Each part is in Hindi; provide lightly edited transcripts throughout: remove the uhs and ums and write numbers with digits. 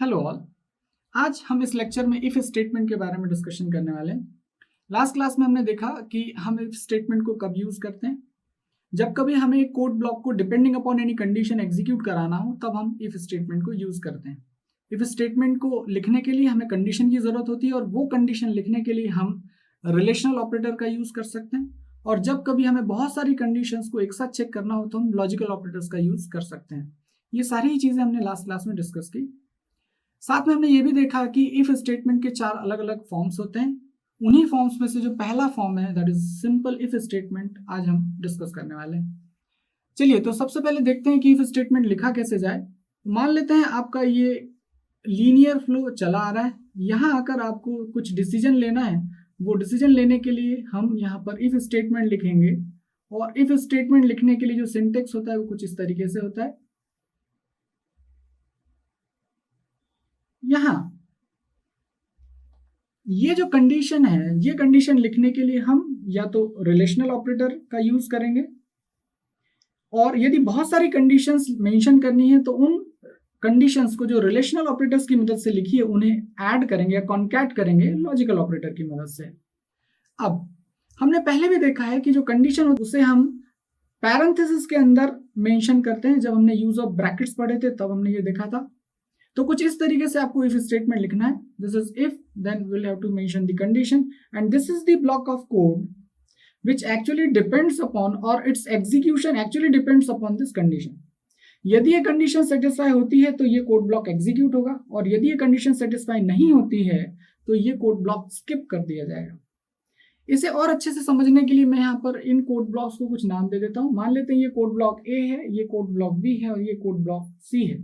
Hello all. आज हम इस लेक्चर में इफ स्टेटमेंट के बारे में डिस्कशन करने वाले हैं। लास्ट क्लास में हमने देखा कि हम इफ स्टेटमेंट को कब यूज करते हैं। जब कभी हमें एक कोड ब्लॉक को depending upon any condition execute कराना हो तब हम इफ स्टेटमेंट को यूज करते हैं। इफ स्टेटमेंट को लिखने के लिए हमें कंडीशन की जरूरत होती है और वो कंडीशन लिखने के लिए हम रिलेशनल ऑपरेटर का यूज कर सकते हैं। और जब कभी हमें बहुत सारी कंडीशंस को एक साथ चेक करना हो तो हम लॉजिकल ऑपरेटर्स का यूज कर सकते हैं। ये सारी चीजें हमने लास्ट क्लास में डिस्कस की। साथ में हमने ये भी देखा कि इफ स्टेटमेंट के 4 अलग अलग फॉर्म्स होते हैं। उन्हीं फॉर्म्स में से जो पहला फॉर्म है that is simple if statement आज हम डिस्कस करने वाले हैं। चलिए तो सबसे पहले देखते हैं कि इफ स्टेटमेंट लिखा कैसे जाए। मान लेते हैं आपका ये लीनियर फ्लो चला आ रहा है। यहाँ आकर आपको कुछ डिसीजन लेना है। वो डिसीजन लेने के लिए हम यहाँ पर इफ स्टेटमेंट लिखेंगे और इफ स्टेटमेंट लिखने के लिए जो सिंटेक्स होता है वो कुछ इस तरीके से होता है। यहाँ ये जो कंडीशन है ये कंडीशन लिखने के लिए हम या तो रिलेशनल ऑपरेटर का यूज करेंगे और यदि बहुत सारी कंडीशंस मेंशन करनी है तो उन कंडीशंस को जो रिलेशनल ऑपरेटर्स की मदद से लिखी है उन्हें ऐड करेंगे या कॉन्कैट करेंगे लॉजिकल ऑपरेटर की मदद से। अब हमने पहले भी देखा है कि जो कंडीशन उसे हम पैरेंथेसिस के अंदर मेंशन करते हैं। जब हमने यूज ऑफ ब्रैकेट्स पढ़े थे तब हमने ये देखा था। तो कुछ इस तरीके से आपको इफ स्टेटमेंट लिखना है। This is if, then will have to mention the condition and this is the block of code which actually depends upon or its execution actually depends upon this condition। यदि ये कंडीशन सेटिस्फाई होती है तो ये कोड ब्लॉक एग्जीक्यूट होगा और यदि ये कंडीशन सेटिस्फाई नहीं होती है तो ये कोड ब्लॉक स्किप कर दिया जाएगा। इसे और अच्छे से समझने के लिए मैं यहाँ पर इन कोड ब्लॉक्स को कुछ नाम दे देता हूँ। मान लेते हैं ये कोड ब्लॉक ए है, ये कोड ब्लॉक बी है और ये कोड ब्लॉक सी है।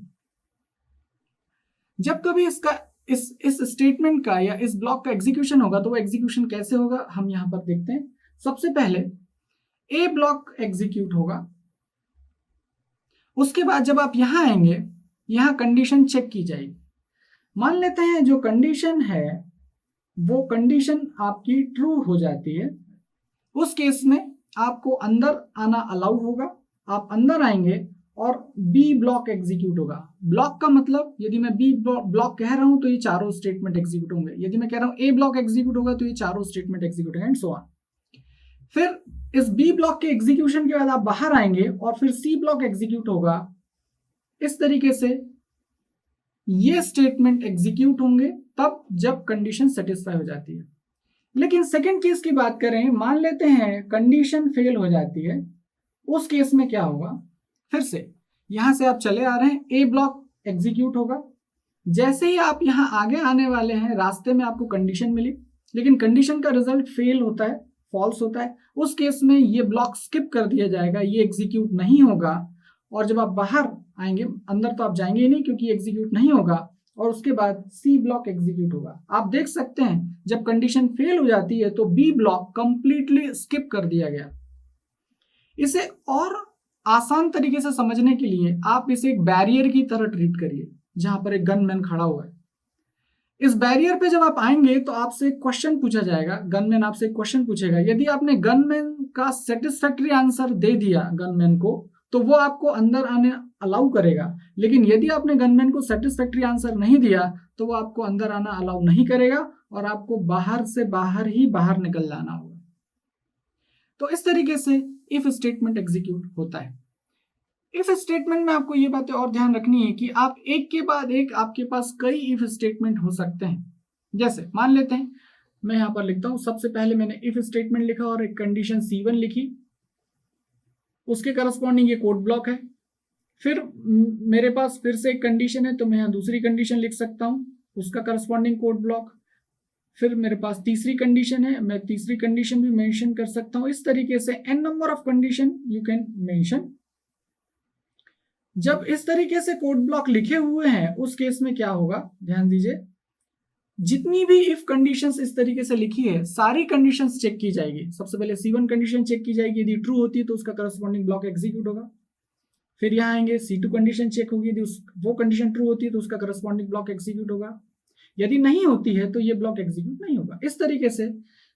जब कभी इसका इस स्टेटमेंट का या इस ब्लॉक का एग्जीक्यूशन होगा तो वो एग्जीक्यूशन कैसे होगा हम यहाँ पर देखते हैं। सबसे पहले ए ब्लॉक एग्जीक्यूट होगा। उसके बाद जब आप यहां आएंगे यहां कंडीशन चेक की जाएगी। मान लेते हैं जो कंडीशन है वो कंडीशन आपकी ट्रू हो जाती है। उस केस में आपको अंदर आना अलाउ होगा। आप अंदर आएंगे और बी ब्लॉक एग्जीक्यूट होगा। ब्लॉक का मतलब यदि मैं बी ब्लॉक कह रहा हूं तो ये चारों स्टेटमेंट एग्जीक्यूट होंगे। यदि मैं कह रहा हूं ए ब्लॉक एग्जीक्यूट होगा तो ये चारों स्टेटमेंट एग्जीक्यूट होंगे एंड सो ऑन। फिर इस बी ब्लॉक के एग्जीक्यूशन के बाद आप बाहर आएंगे और फिर सी ब्लॉक एग्जीक्यूट होगा। इस तरीके से ये स्टेटमेंट एग्जीक्यूट होंगे तब जब कंडीशन सेटिस्फाई हो जाती है। लेकिन सेकंड केस की बात करें, मान लेते हैं कंडीशन फेल हो जाती है। उस केस में क्या होगा, फिर से यहां से आप चले आ रहे हैं, ए ब्लॉक एग्जीक्यूट होगा। जैसे ही आप यहां आगे आने वाले हैं रास्ते में आपको कंडीशन मिली लेकिन कंडीशन का रिजल्ट फेल होता है, फॉल्स होता है। उस केस में ये ब्लॉक स्किप कर दिया जाएगा, ये एग्जीक्यूट नहीं होगा। और जब आप बाहर आएंगे, अंदर तो आप जाएंगे ही नहीं क्योंकि एग्जीक्यूट नहीं होगा, और उसके बाद सी ब्लॉक एग्जीक्यूट होगा। आप देख सकते हैं जब कंडीशन फेल हो जाती है तो बी ब्लॉक कंप्लीटली स्किप कर दिया गया। इसे और आसान तरीके से समझने के लिए आप इसे एक बैरियर की तरह ट्रीट करिए जहां पर एक गनमैन खड़ा हुआ है। इस बैरियर पे जब आप आएंगे तो आपसे एक क्वेश्चन पूछा जाएगा। गनमैन आपसे एक क्वेश्चन पूछेगा। यदि आपने गनमैन का सेटिस्फैक्टरी आंसर दे दिया गनमैन को तो वो आपको अंदर आने अलाउ करेगा। लेकिन यदि आपने गनमैन को सेटिस्फैक्टरी आंसर नहीं दिया तो वो आपको अंदर आना अलाउ नहीं करेगा और आपको बाहर से बाहर ही बाहर निकल जाना होगा। तो इस तरीके से इफ स्टेटमेंट एग्जीक्यूट होता है। इफ स्टेटमेंट में आपको ये बातें और ध्यान रखनी है कि आप एक के बाद एक आपके पास कई इफ स्टेटमेंट हो सकते हैं। जैसे मान लेते हैं मैं यहां पर लिखता हूं, सबसे पहले मैंने इफ स्टेटमेंट लिखा और एक कंडीशन C1 लिखी, उसके करस्पॉन्डिंग ये कोड ब्लॉक है। फिर मेरे पास फिर से एक कंडीशन है तो मैं यहां दूसरी कंडीशन लिख सकता हूं, उसका करस्पॉन्डिंग कोड ब्लॉक। फिर मेरे पास तीसरी कंडीशन है, मैं तीसरी कंडीशन भी मेंशन कर सकता हूं। इस तरीके से n number of condition you can mention. जब इस तरीके से कोड ब्लॉक लिखे हुए हैं उस केस में क्या होगा, ध्यान दीजिए, जितनी भी इफ कंडीशंस इस तरीके से लिखी है सारी कंडीशंस चेक की जाएगी। सबसे पहले C1 कंडीशन चेक की जाएगी, यदि ट्रू होती है तो उसका करस्पॉन्डिंग ब्लॉक एग्जीक्यूट होगा। फिर यहाँ आएंगे C2 कंडीशन चेक होगी, यदि वो कंडीशन ट्रू होती है तो उसका करस्पॉन्डिंग ब्लॉक एग्जीक्यूट होगा। यदि नहीं होती है तो ये ब्लॉक एग्जीक्यूट नहीं होगा। इस तरीके से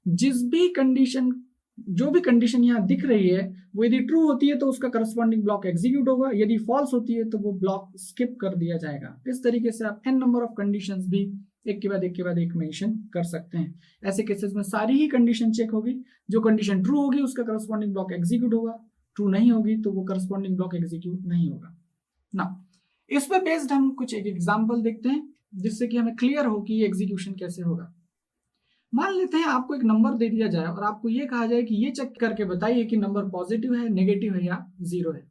जिस भी कंडीशन जो भी कंडीशन यहाँ दिख रही है वो यदि ट्रू होती है तो उसका करस्पॉन्डिंग ब्लॉक एग्जीक्यूट होगा, यदि फॉल्स होती है तो वो ब्लॉक स्किप कर दिया जाएगा। इस तरीके से आप n नंबर ऑफ कंडीशंस भी एक के बाद एक के बाद एक मेंशन कर सकते हैं। ऐसे केसेस में सारी ही कंडीशन चेक होगी, जो कंडीशन ट्रू होगी उसका करस्पॉन्डिंग ब्लॉक एग्जीक्यूट होगा, ट्रू नहीं होगी तो वो करस्पॉन्डिंग ब्लॉक एग्जीक्यूट नहीं होगा ना। इस पर बेस्ड हम कुछ एक एग्जाम्पल देखते हैं जिससे कि हमें क्लियर हो कि ये एग्जीक्यूशन कैसे होगा। मान लेते हैं आपको एक नंबर दे दिया जाए और आपको ये कहा जाए कि ये चेक करके बताइए कि नंबर पॉजिटिव है, नेगेटिव है या जीरो है।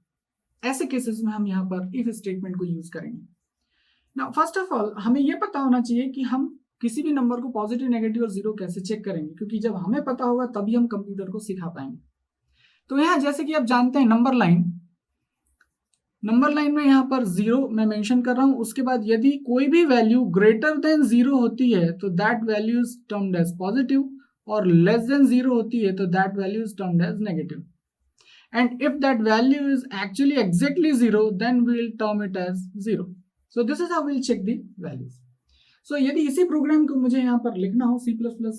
ऐसे केसेस में हम यहाँ पर इफ स्टेटमेंट को यूज करेंगे। नाउ फर्स्ट ऑफ ऑल हमें ये पता होना चाहिए कि हम किसी भी नंबर को पॉजिटिव, नेगेटिव और जीरो कैसे चेक करेंगे, क्योंकि जब हमें पता होगा तभी हम कंप्यूटर को सिखा पाएंगे। तो यहाँ जैसे कि आप जानते हैं नंबर लाइन में यहाँ पर जीरो मैं मेंशन कर रहा हूं, उसके बाद यदि कोई भी वैल्यू ग्रेटर देन जीरो होती है तो that value is termed as positive, और लेस देन जीरो होती है तो that value is termed as negative. And if that value is actually exactly zero then we will term it as zero. So this is how we will check the values. So यदि इसी प्रोग्राम को मुझे यहाँ पर लिखना हो C++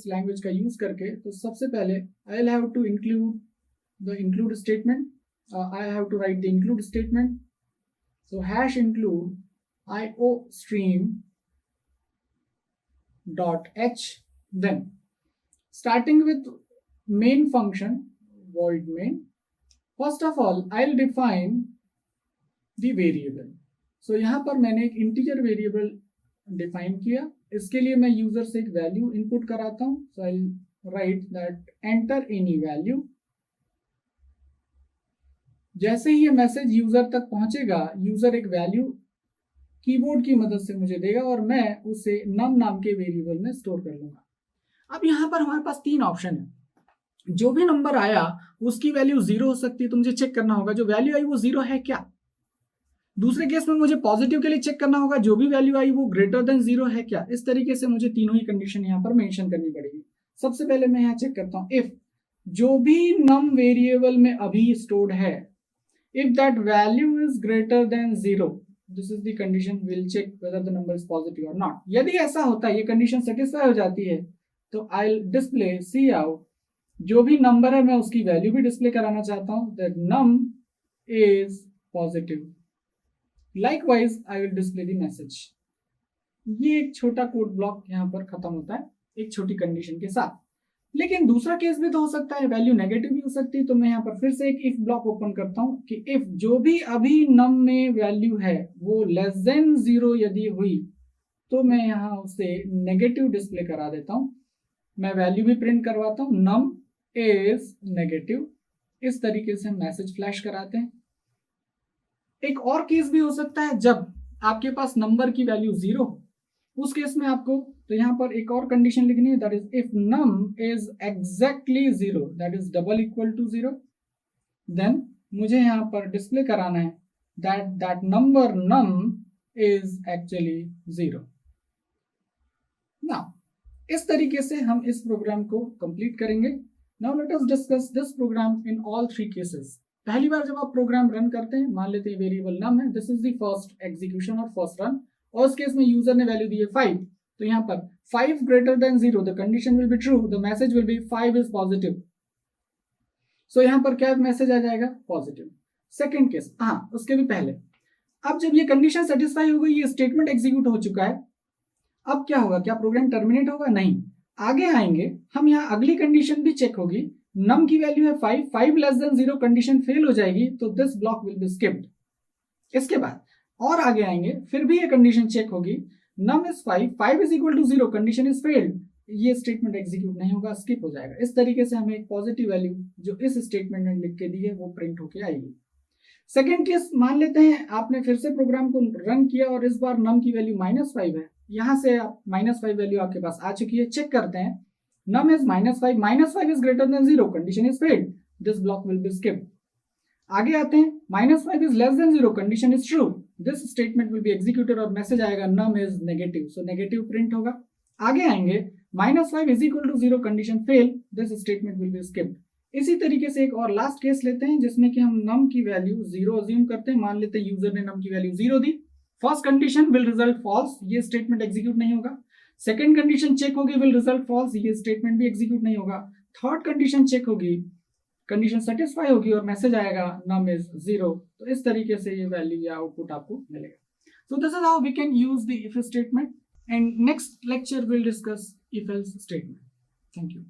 लैंग्वेज का यूज करके, तो सबसे पहले I will have to include the include statement. I have to write the include statement. So hash include iostream dot h, then starting with main function void main, first of all I'll define the variable. So यहाँ पर मैंने एक integer variable define किया। इसके लिए मैं यूजर से एक वैल्यू इनपुट कराता हूँ। So I'll write that enter any value। जैसे ही ये मैसेज यूजर तक पहुंचेगा, यूजर एक वैल्यू कीबोर्ड की मदद से मुझे देगा और मैं उसे num नाम के वेरिएबल में स्टोर कर लूंगा। अब यहाँ पर हमारे पास तीन ऑप्शन है। जो भी नंबर आया उसकी वैल्यू जीरो हो सकती है, तो मुझे चेक करना होगा जो वैल्यू आई वो जीरो है क्या। दूसरे केस में मुझे पॉजिटिव के लिए चेक करना होगा जो भी वैल्यू आई वो ग्रेटर देन जीरो है क्या। इस तरीके से मुझे तीनों ही कंडीशन यहाँ पर मेंशन करनी पड़ेगी। सबसे पहले मैं यहाँ चेक करता हूँ इफ जो भी num वेरिएबल में अभी स्टोर्ड है, if that value is greater than 0, this is the condition, we'll check whether the number is positive or not। यदि ऐसा होता है, ये कंडीशन सेटिस्फाई हो जाती है, तो I'll display cout जो भी नंबर है मैं उसकी वैल्यू भी डिस्प्ले कराना चाहता हूँ, that num is positive। Likewise I will display the message। ये एक छोटा कोड ब्लॉक यहाँ पर खत्म होता है एक छोटी कंडीशन के साथ। लेकिन दूसरा केस भी तो हो सकता है, वैल्यू नेगेटिव भी हो सकती है। तो मैं यहाँ पर फिर से एक इफ ब्लॉक ओपन करता हूँ कि इफ जो भी अभी num में वैल्यू है वो लेस देन जीरो यदि हुई तो मैं यहाँ उसे नेगेटिव डिस्प्ले करा देता हूँ। मैं वैल्यू भी प्रिंट करवाता हूँ num इज नेगेटिव। इस तरीके से मैसेज फ्लैश कराते हैं। एक और केस भी हो सकता है जब आपके पास नंबर की वैल्यू जीरो, उस केस में आपको तो यहाँ पर एक और कंडीशन लिखनी है, that is if num is exactly zero, that is double equal to zero, then मुझे यहाँ पर डिस्प्ले कराना है that number num is actually zero. Now इस तरीके से हम इस प्रोग्राम को कंप्लीट करेंगे। Now let us discuss this program in all three cases. पहली बार जब आप प्रोग्राम रन करते हैं, मान लेते हैं वेरिएबल num है, this is the first execution और फर्स्ट रन, और उस केस में यूजर ने वैल्यू दी है 5, तो यहाँ पर 5 greater than 0, the condition will be true, the message will be 5 is positive. So यहाँ पर क्या मैसेज आ जाएगा, पॉजिटिव। सेकंड केस, हाँ उसके भी पहले, अब जब ये कंडीशन सेटिस्फाई हो गई, ये स्टेटमेंट एग्जीक्यूट हो चुका है, अब क्या होगा, क्या प्रोग्राम टर्मिनेट होगा, नहीं, आगे आएंगे हम, यहाँ अगली कंडीशन भी चेक होगी। num की वैल्यू है 5, 5 लेस देन 0, कंडीशन फेल हो जाएगी, तो this block will be skipped. इसके बाद और आगे आएंगे, फिर भी ये कंडीशन चेक होगी, num is 5, 5 is equal to 0, condition is failed, ये स्टेटमेंट एग्जीक्यूट नहीं होगा, स्किप हो जाएगा। इस तरीके से हमें एक पॉजिटिव वैल्यू जो इस स्टेटमेंट में लिख के दी है वो प्रिंट होके आएगी। सेकेंड केस, मान लेते हैं आपने फिर से प्रोग्राम को रन किया और इस बार num की वैल्यू -5 है, यहाँ से -5 वैल्यू आपके पास आ चुकी है, चेक करते हैं, num is -5 is greater than 0, condition is failed, this block will be skipped। आगे आते हैं, -5 is less than 0, condition is true, this statement will be executed और मैसेज आएगा num is negative, so negative print होगा। आगे आएंगे, -5 is equal to 0, condition fail, this statement will be skipped। इसी तरीके से एक और लास्ट केस लेते हैं जिसमें कि हम num की वैल्यू 0 अज्यूम करते हैं। मान लेते हैं यूजर ने num की वैल्यू 0 दी, first condition will result false, ये स्टेटमेंट एग्जीक्यूट नहीं होगा। सेकंड कंडीशन चेक होगी, विल रिजल्ट फॉल्स, ये स्टेटमेंट भी एग्जीक्यूट नहीं होगा। थर्ड कंडीशन चेक होगी, कंडीशन सेटिस्फाई होगी और मैसेज आएगा नम इज 0। तो इस तरीके से ये वैल्यू या आउटपुट आपको मिलेगा। So this is how we can use the if statement, and next lecture we'll discuss if else statement. Thank you.